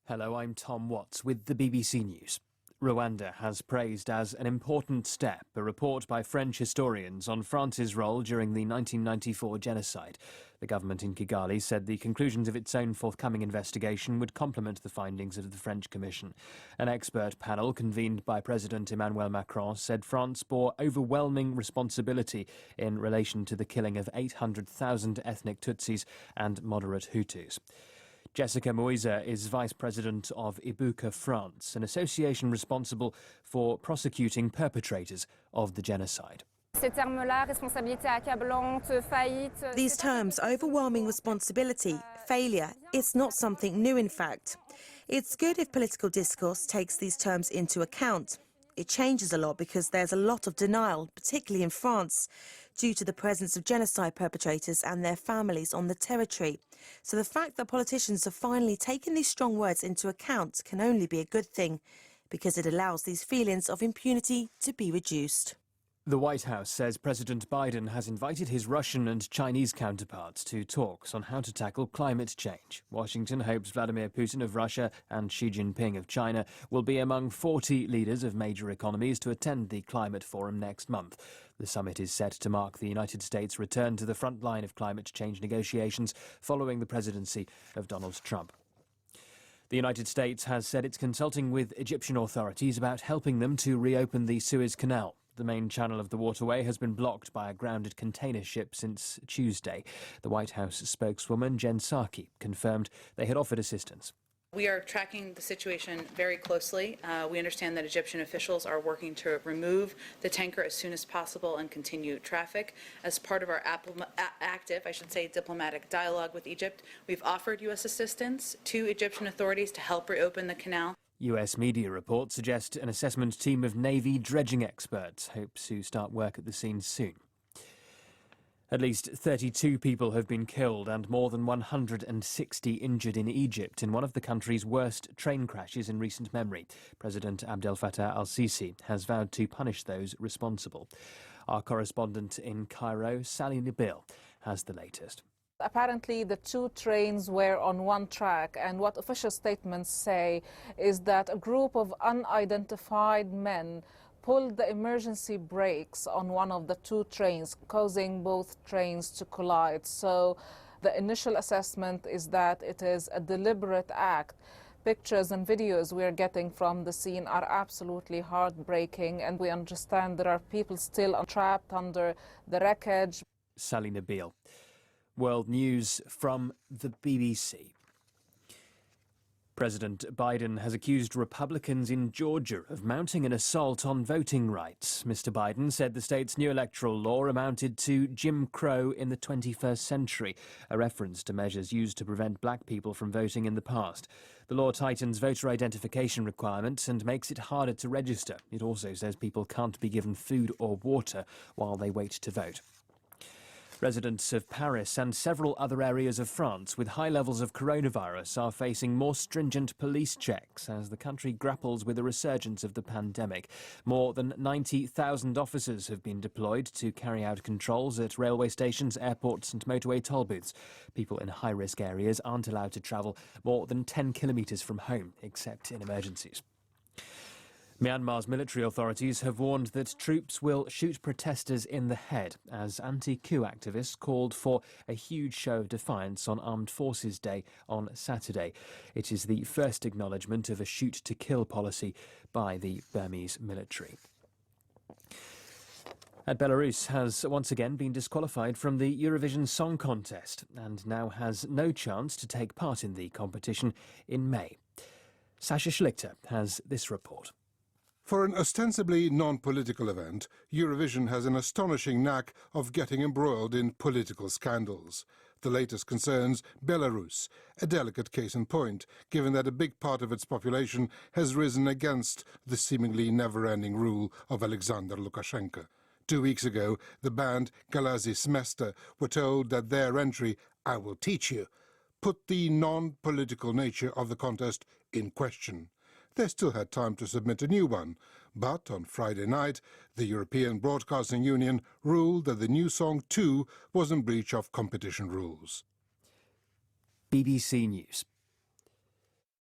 Hello, I'm Tom Watts with the BBC News. Rwanda has praised as an important step a report by French historians on France's role during the 1994 genocide. The government in Kigali said the conclusions of its own forthcoming investigation would complement the findings of the French Commission. An expert panel convened by President Emmanuel Macron said France bore overwhelming responsibility in relation to the killing of 800,000 ethnic Tutsis and moderate Hutus. Jessica Moiser is Vice President of Ibuka France, an association responsible for prosecuting perpetrators of the genocide. These terms, overwhelming responsibility, failure, it's not something new in fact. It's good if political discourse takes these terms into account. It changes a lot because there's a lot of denial, particularly in France, due to the presence of genocide perpetrators and their families on the territory. So the fact that politicians have finally taken these strong words into account can only be a good thing, because it allows these feelings of impunity to be reduced. The White House says President Biden has invited his Russian and Chinese counterparts to talks on how to tackle climate change. Washington hopes Vladimir Putin of Russia and Xi Jinping of China will be among 40 leaders of major economies to attend the climate forum next month. The summit is set to mark the United States' return to the front line of climate change negotiations following the presidency of Donald Trump. The United States has said it's consulting with Egyptian authorities about helping them to reopen the Suez Canal. The main channel of the waterway has been blocked by a grounded container ship since Tuesday. The White House spokeswoman Jen Psaki confirmed they had offered assistance. We are tracking the situation very closely. We understand that Egyptian officials are working to remove the tanker as soon as possible and continue traffic. As part of our active, diplomatic dialogue with Egypt, we've offered U.S. assistance to Egyptian authorities to help reopen the canal. US media reports suggest an assessment team of Navy dredging experts hopes to start work at the scene soon. At least 32 people have been killed and more than 160 injured in Egypt in one of the country's worst train crashes in recent memory. President Abdel Fattah al-Sisi has vowed to punish those responsible. Our correspondent in Cairo, Sally Nabil, has the latest. Apparently, the two trains were on one track, and what official statements say is that a group of unidentified men pulled the emergency brakes on one of the two trains, causing both trains to collide. So the initial assessment is that it is a deliberate act. Pictures and videos we are getting from the scene are absolutely heartbreaking, and we understand there are people still trapped under the wreckage. Sally Nabil. World News from the BBC. President Biden has accused Republicans in Georgia of mounting an assault on voting rights. Mr. Biden said the state's new electoral law amounted to Jim Crow in the 21st century, a reference to measures used to prevent black people from voting in the past. The law tightens voter identification requirements and makes it harder to register. It also says people can't be given food or water while they wait to vote. Residents of Paris and several other areas of France with high levels of coronavirus are facing more stringent police checks as the country grapples with a resurgence of the pandemic. More than 90,000 officers have been deployed to carry out controls at railway stations, airports and motorway toll booths. People in high-risk areas aren't allowed to travel more than 10 kilometres from home, except in emergencies. Myanmar's military authorities have warned that troops will shoot protesters in the head as anti-coup activists called for a huge show of defiance on Armed Forces Day on Saturday. It is the first acknowledgement of a shoot-to-kill policy by the Burmese military. And Belarus has once again been disqualified from the Eurovision Song Contest and now has no chance to take part in the competition in May. Sasha Schlichter has this report. For an ostensibly non-political event, Eurovision has an astonishing knack of getting embroiled in political scandals. The latest concerns Belarus, a delicate case in point, given that a big part of its population has risen against the seemingly never-ending rule of Alexander Lukashenko. 2 weeks ago, the band Galazi Smesta were told that their entry, I Will Teach You, put the non-political nature of the contest in question. They still had time to submit a new one, but on Friday night, the European Broadcasting Union ruled that the new song too was in breach of competition rules. BBC News.